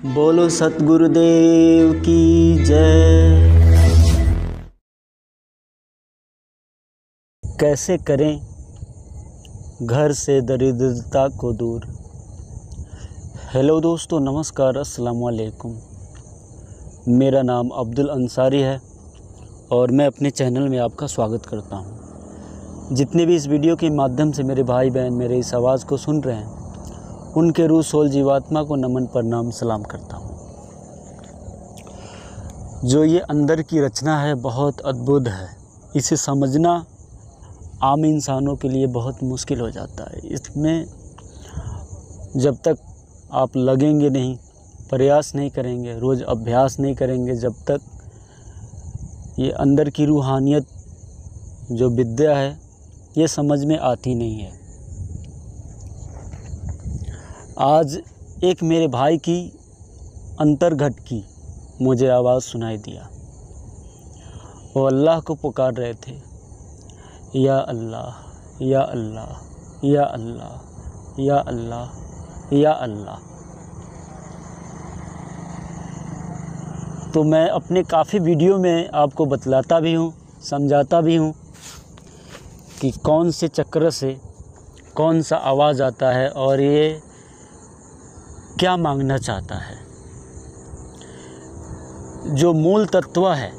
बोलो सतगुरुदेव की जय। कैसे करें घर से दरिद्रता को दूर। हेलो दोस्तों, नमस्कार, अस्सलाम वालेकुम। मेरा नाम अब्दुल अंसारी है और मैं अपने चैनल में आपका स्वागत करता हूं। जितने भी इस वीडियो के माध्यम से मेरे भाई बहन मेरे इस आवाज़ को सुन रहे हैं, उनके रूह सोल जीवात्मा को नमन प्रणाम सलाम करता हूँ। जो ये अंदर की रचना है बहुत अद्भुत है। इसे समझना आम इंसानों के लिए बहुत मुश्किल हो जाता है। इसमें जब तक आप लगेंगे नहीं, प्रयास नहीं करेंगे, रोज़ अभ्यास नहीं करेंगे, जब तक ये अंदर की रूहानियत जो विद्या है ये समझ में आती नहीं है। आज एक मेरे भाई की अंतर्घट की मुझे आवाज़ सुनाई दिया। वो अल्लाह को पुकार रहे थे, या अल्लाह या अल्लाह या अल्लाह या अल्लाह या अल्लाह। तो मैं अपने काफ़ी वीडियो में आपको बतलाता भी हूँ, समझाता भी हूँ कि कौन से चक्र से कौन सा आवाज़ आता है और ये क्या मांगना चाहता है। जो मूल तत्व है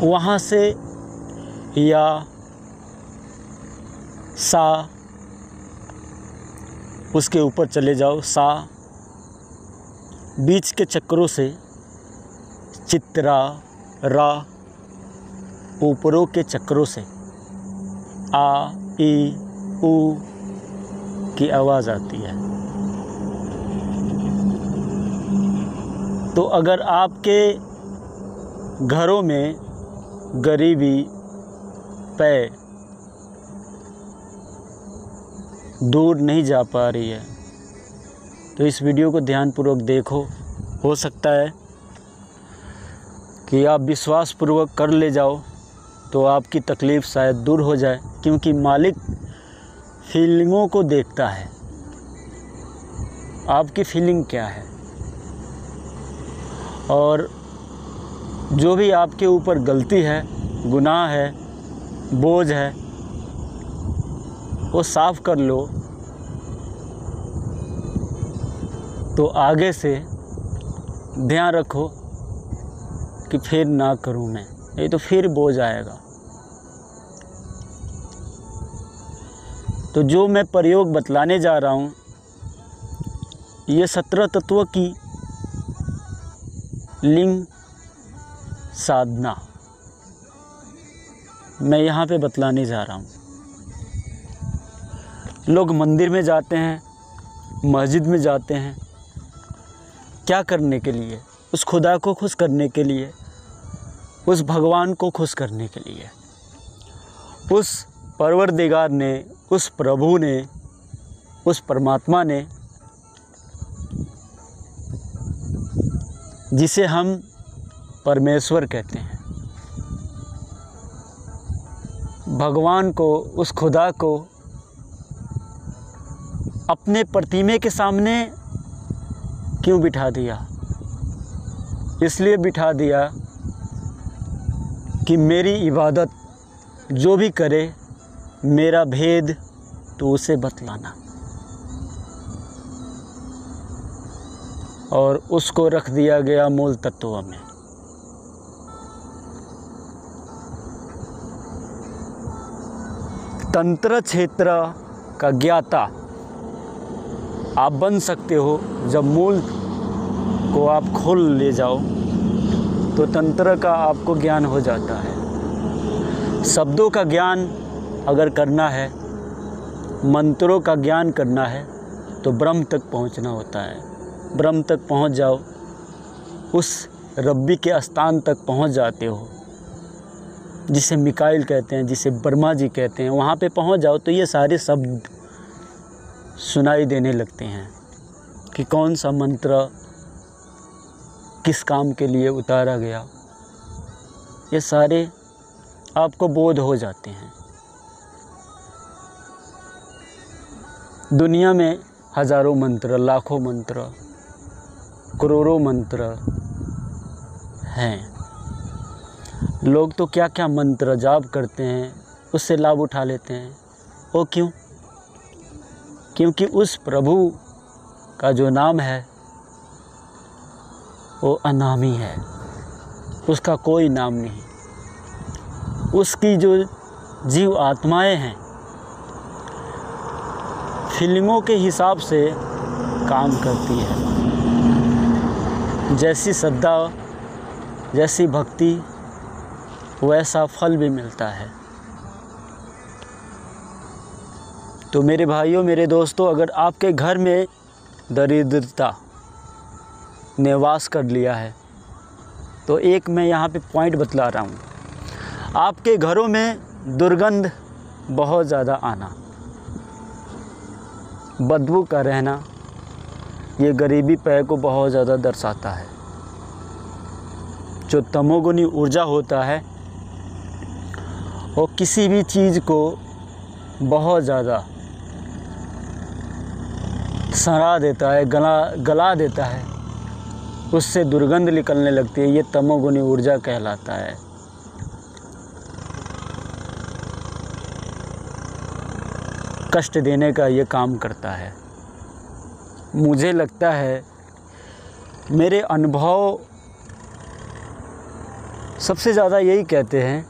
वहाँ से या सा उसके ऊपर चले जाओ, सा बीच के चक्रों से चित्रा, रा ऊपरों के चक्रों से आ, ई, ऊ की आवाज़ आती है। तो अगर आपके घरों में गरीबी पे दूर नहीं जा पा रही है तो इस वीडियो को ध्यानपूर्वक देखो। हो सकता है कि आप विश्वासपूर्वक कर ले जाओ तो आपकी तकलीफ़ शायद दूर हो जाए, क्योंकि मालिक फीलिंगों को देखता है। आपकी फीलिंग क्या है और जो भी आपके ऊपर गलती है, गुनाह है, बोझ है, वो साफ़ कर लो तो आगे से ध्यान रखो कि फिर ना करूं मैं, ये तो फिर बोझ आएगा। तो जो मैं प्रयोग बतलाने जा रहा हूँ ये 17 तत्वों की लिंग साधना मैं यहाँ पे बतलाने जा रहा हूँ। लोग मंदिर में जाते हैं, मस्जिद में जाते हैं, क्या करने के लिए? उस खुदा को खुश करने के लिए, उस भगवान को खुश करने के लिए। उस परवरदिगार ने, उस प्रभु ने, उस परमात्मा ने जिसे हम परमेश्वर कहते हैं, भगवान को, उस खुदा को अपने प्रतिमे के सामने क्यों बिठा दिया? इसलिए बिठा दिया कि मेरी इबादत जो भी करे, मेरा भेद तो उसे बतलाना, और उसको रख दिया गया मूल तत्व में। तंत्र क्षेत्र का ज्ञाता आप बन सकते हो जब मूल को आप खोल ले जाओ तो तंत्र का आपको ज्ञान हो जाता है। शब्दों का ज्ञान अगर करना है, मंत्रों का ज्ञान करना है तो ब्रह्म तक पहुंचना होता है। ब्रह्म तक पहुंच जाओ, उस रब्बी के स्थान तक पहुंच जाते हो जिसे मिकाइल कहते हैं, जिसे ब्रह्मा जी कहते हैं। वहाँ पे पहुंच जाओ तो ये सारे शब्द सुनाई देने लगते हैं कि कौन सा मंत्र किस काम के लिए उतारा गया। ये सारे आपको बोध हो जाते हैं। दुनिया में हज़ारों मंत्र, लाखों मंत्र, करोड़ों मंत्र हैं। लोग तो क्या क्या मंत्र जाप करते हैं, उससे लाभ उठा लेते हैं। वो क्यों? क्योंकि उस प्रभु का जो नाम है वो अनामी है, उसका कोई नाम नहीं। उसकी जो जीव आत्माएं हैं फीलिंगों के हिसाब से काम करती है। जैसी श्रद्धा, जैसी भक्ति, वैसा फल भी मिलता है। तो मेरे भाइयों, मेरे दोस्तों, अगर आपके घर में दरिद्रता ने वास कर लिया है तो एक मैं यहाँ पे पॉइंट बतला रहा हूँ। आपके घरों में दुर्गंध बहुत ज़्यादा आना, बदबू का रहना, ये गरीबी पय को बहुत ज़्यादा दर्शाता है। जो तमोगुनी ऊर्जा होता है वो किसी भी चीज़ को बहुत ज़्यादा सड़ा देता है, गला देता है, उससे दुर्गंध निकलने लगती है। ये तमोगुनी ऊर्जा कहलाता है। कष्ट देने का ये काम करता है। मुझे लगता है, मेरे अनुभव सबसे ज़्यादा यही कहते हैं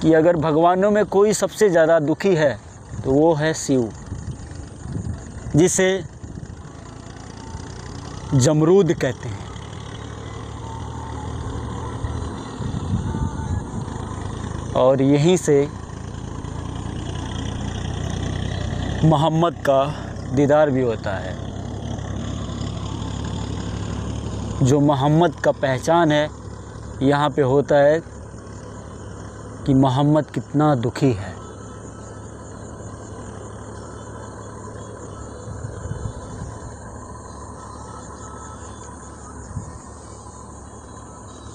कि अगर भगवानों में कोई सबसे ज़्यादा दुखी है तो वो है शिव, जिसे जमरूद कहते हैं। और यहीं से मोहम्मद का दीदार भी होता है। जो मोहम्मद का पहचान है यहाँ पे होता है कि मोहम्मद कितना दुखी है।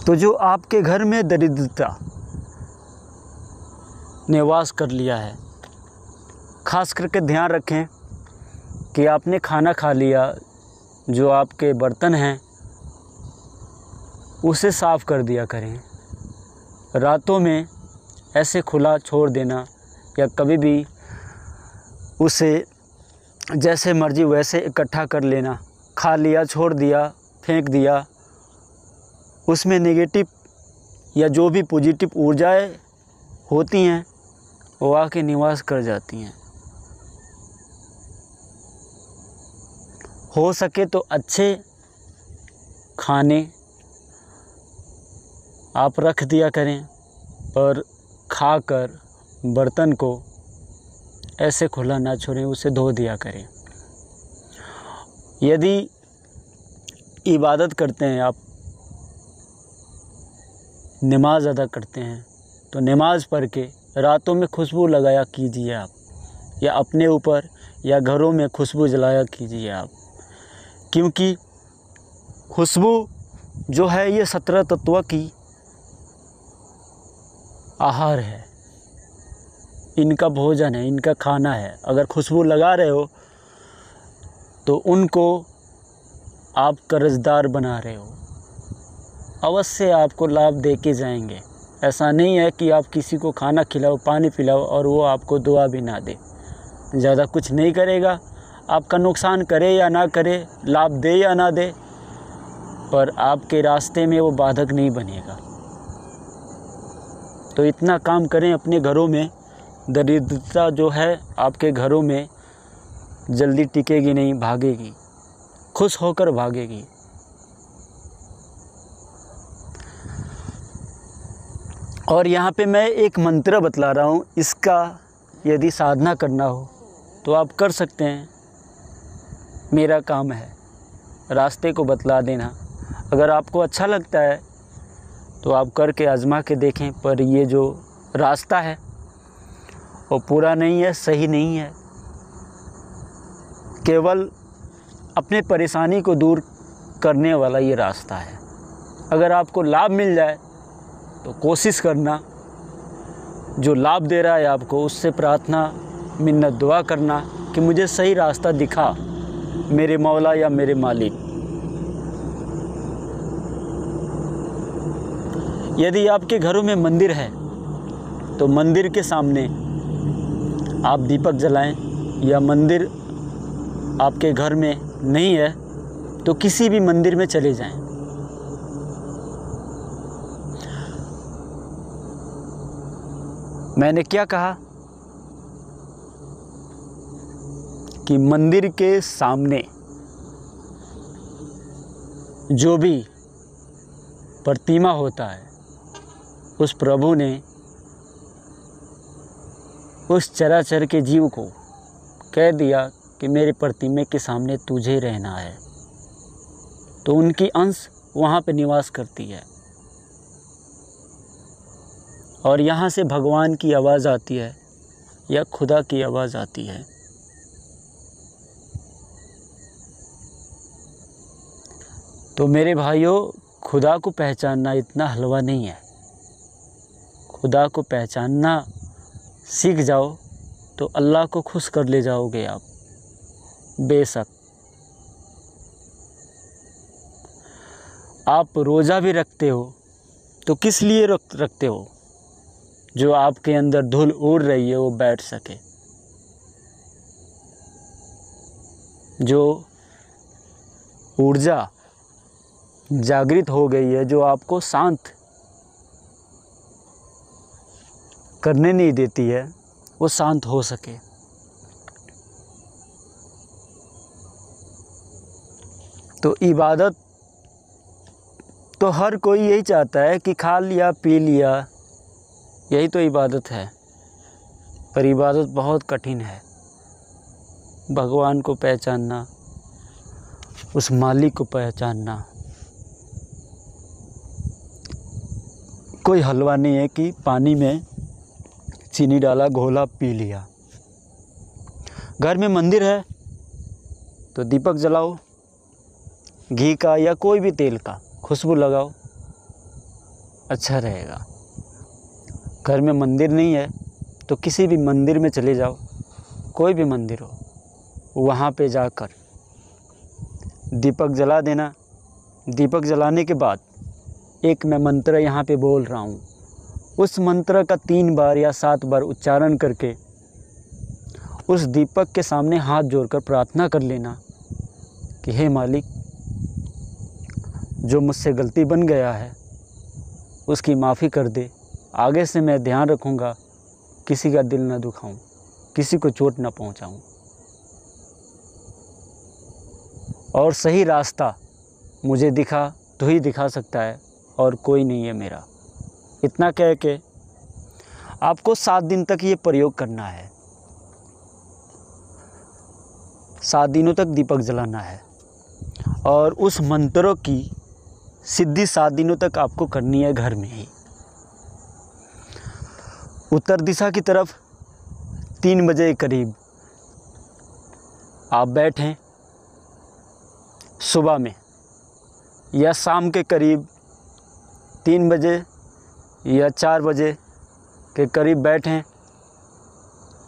तो जो आपके घर में दरिद्रता ने वास कर लिया है, खास करके ध्यान रखें कि आपने खाना खा लिया, जो आपके बर्तन हैं उसे साफ़ कर दिया करें। रातों में ऐसे खुला छोड़ देना या कभी भी उसे जैसे मर्जी वैसे इकट्ठा कर लेना, खा लिया, छोड़ दिया, फेंक दिया, उसमें नेगेटिव या जो भी पॉजिटिव ऊर्जाएं होती हैं वो आके निवास कर जाती हैं। हो सके तो अच्छे खाने आप रख दिया करें, पर खाकर बर्तन को ऐसे खुला ना छोड़ें, उसे धो दिया करें। यदि इबादत करते हैं आप, नमाज अदा करते हैं, तो नमाज पढ़ के रातों में खुशबू लगाया कीजिए आप, या अपने ऊपर या घरों में खुशबू जलाया कीजिए आप। क्योंकि खुशबू जो है ये 17 तत्व की आहार है, इनका भोजन है, इनका खाना है। अगर खुशबू लगा रहे हो तो उनको आप कर्जदार बना रहे हो, अवश्य आपको लाभ दे के जाएंगे। ऐसा नहीं है कि आप किसी को खाना खिलाओ, पानी पिलाओ और वो आपको दुआ भी ना दे। ज़्यादा कुछ नहीं करेगा, आपका नुकसान करे या ना करे, लाभ दे या ना दे, पर आपके रास्ते में वो बाधक नहीं बनेगा। तो इतना काम करें अपने घरों में। दरिद्रता जो है आपके घरों में जल्दी टिकेगी नहीं, भागेगी, खुश होकर भागेगी। और यहाँ पे मैं एक मंत्र बतला रहा हूँ, इसका यदि साधना करना हो तो आप कर सकते हैं। मेरा काम है रास्ते को बतला देना। अगर आपको अच्छा लगता है तो आप करके आजमा के देखें, पर ये जो रास्ता है वो पूरा नहीं है, सही नहीं है। केवल अपने परेशानी को दूर करने वाला ये रास्ता है। अगर आपको लाभ मिल जाए तो कोशिश करना, जो लाभ दे रहा है आपको उससे प्रार्थना, मिन्नत, दुआ करना कि मुझे सही रास्ता दिखा मेरे मौला या मेरे मालिक। यदि आपके घरों में मंदिर है तो मंदिर के सामने आप दीपक जलाएं, या मंदिर आपके घर में नहीं है तो किसी भी मंदिर में चले जाएं। मैंने क्या कहा कि मंदिर के सामने जो भी प्रतिमा होता है, उस प्रभु ने उस चराचर के जीव को कह दिया कि मेरे प्रतिमे के सामने तुझे रहना है, तो उनकी अंश वहाँ पे निवास करती है। और यहाँ से भगवान की आवाज़ आती है या खुदा की आवाज़ आती है। तो मेरे भाइयों, खुदा को पहचानना इतना हलवा नहीं है। खुदा को पहचानना सीख जाओ तो अल्लाह को खुश कर ले जाओगे आप। बेशक आप रोज़ा भी रखते हो तो किस लिए रखते हो? जो आपके अंदर धूल उड़ रही है वो बैठ सके, जो ऊर्जा जागृत हो गई है, जो आपको शांत करने नहीं देती है, वो शांत हो सके। तो इबादत तो हर कोई यही चाहता है कि खा लिया पी लिया, यही तो इबादत है। पर इबादत बहुत कठिन है। भगवान को पहचानना, उस मालिक को पहचानना कोई हलवा नहीं है कि पानी में चीनी डाला, घोला, पी लिया। घर में मंदिर है तो दीपक जलाओ, घी का या कोई भी तेल का खुशबू लगाओ, अच्छा रहेगा। घर में मंदिर नहीं है तो किसी भी मंदिर में चले जाओ, कोई भी मंदिर हो, वहाँ पे जाकर दीपक जला देना। दीपक जलाने के बाद एक मैं मंत्र यहाँ पे बोल रहा हूँ, उस मंत्र का 3 बार या 7 बार उच्चारण करके उस दीपक के सामने हाथ जोड़कर प्रार्थना कर लेना कि हे मालिक, जो मुझसे गलती बन गया है उसकी माफ़ी कर दे। आगे से मैं ध्यान रखूँगा किसी का दिल ना दुखाऊं, किसी को चोट ना पहुँचाऊं, और सही रास्ता मुझे दिखा तो ही दिखा सकता है और कोई नहीं है मेरा। इतना कह के आपको 7 दिन तक ये प्रयोग करना है। 7 दिनों तक दीपक जलाना है और उस मंत्रों की सिद्धि 7 दिनों तक आपको करनी है घर में ही। उत्तर दिशा की तरफ 3 बजे के करीब आप बैठें, सुबह में या शाम के करीब 3 बजे या 4 बजे के करीब बैठें।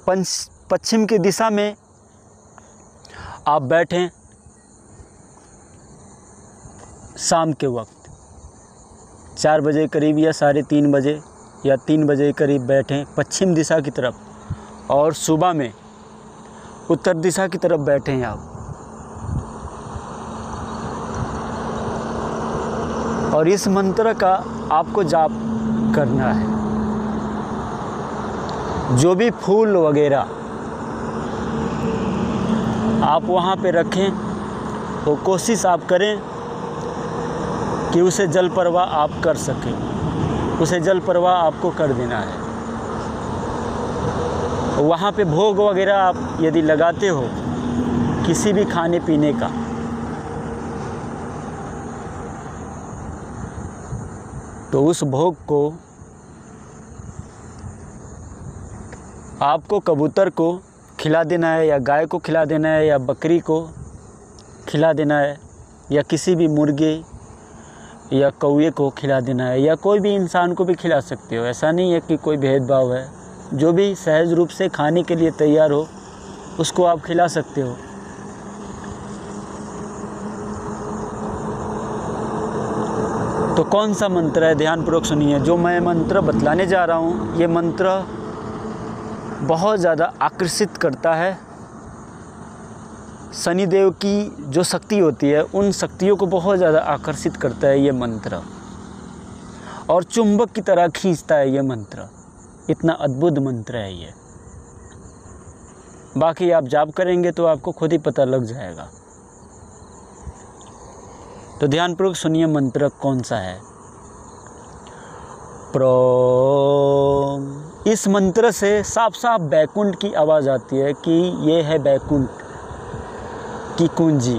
पश्चिम की दिशा में आप बैठें शाम के वक्त 4 बजे करीब या 3:30 बजे या 3 बजे करीब बैठें पश्चिम दिशा की तरफ, और सुबह में उत्तर दिशा की तरफ बैठें आप। और इस मंत्र का आपको जाप करना है। जो भी फूल वगैरह आप वहाँ पे रखें तो कोशिश आप करें कि उसे जल प्रवाह आप कर सकें, उसे जल प्रवाह आपको कर देना है। वहाँ पे भोग वगैरह आप यदि लगाते हो किसी भी खाने पीने का, तो उस भोग को आपको कबूतर को खिला देना है, या गाय को खिला देना है, या बकरी को खिला देना है, या किसी भी मुर्गे या कौवे को खिला देना है, या कोई भी इंसान को भी खिला सकते हो। ऐसा नहीं है कि कोई भेदभाव है। जो भी सहज रूप से खाने के लिए तैयार हो उसको आप खिला सकते हो। तो कौन सा मंत्र है, ध्यानपूर्वक सुनिए। जो मैं मंत्र बतलाने जा रहा हूँ, ये मंत्र बहुत ज़्यादा आकर्षित करता है। शनिदेव की जो शक्ति होती है, उन शक्तियों को बहुत ज़्यादा आकर्षित करता है ये मंत्र, और चुंबक की तरह खींचता है ये मंत्र। इतना अद्भुत मंत्र है ये। बाकी आप जाप करेंगे तो आपको खुद ही पता लग जाएगा। तो ध्यानपूर्वक सुनिए मंत्र कौन सा है। प्रोम। इस मंत्र से साफ साफ बैकुंठ की आवाज़ आती है कि ये है बैकुंठ की कुंजी।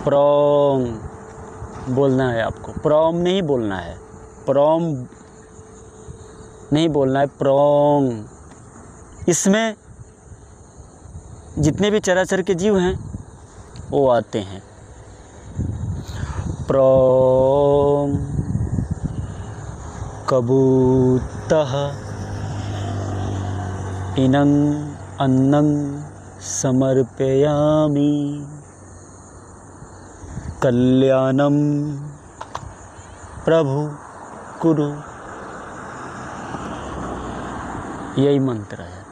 प्रोम बोलना है आपको, प्रोम नहीं बोलना है, प्रोम नहीं बोलना है, प्रोम। इसमें जितने भी चराचर के जीव हैं वो आते हैं। प्रोम कबूतः इनं अन्नं समर्पयामि कल्याणं प्रभु कुरु। यही मंत्र है।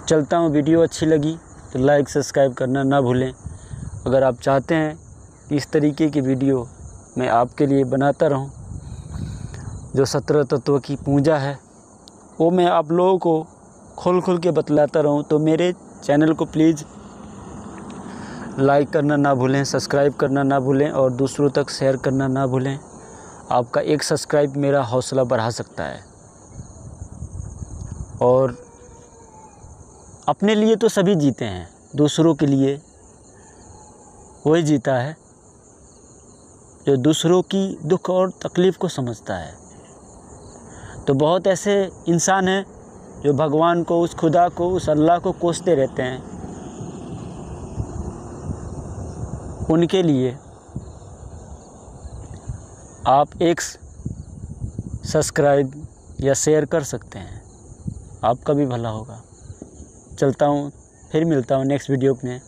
चलता हूँ। वीडियो अच्छी लगी तो लाइक सब्सक्राइब करना ना भूलें। अगर आप चाहते हैं कि इस तरीके की वीडियो मैं आपके लिए बनाता रहूं, जो 17 तत्वों की पूजा है वो मैं आप लोगों को खोल के बतलाता रहूं, तो मेरे चैनल को प्लीज़ लाइक करना ना भूलें, सब्सक्राइब करना ना भूलें और दूसरों तक शेयर करना ना भूलें। आपका एक सब्सक्राइब मेरा हौसला बढ़ा सकता है। और अपने लिए तो सभी जीते हैं, दूसरों के लिए वही जीता है जो दूसरों की दुख और तकलीफ़ को समझता है। तो बहुत ऐसे इंसान हैं जो भगवान को, उस खुदा को, उस अल्लाह को कोसते रहते हैं। उनके लिए आप एक सब्सक्राइब या शेयर कर सकते हैं, आपका भी भला होगा। चलता हूँ, फिर मिलता हूँ नेक्स्ट वीडियो में।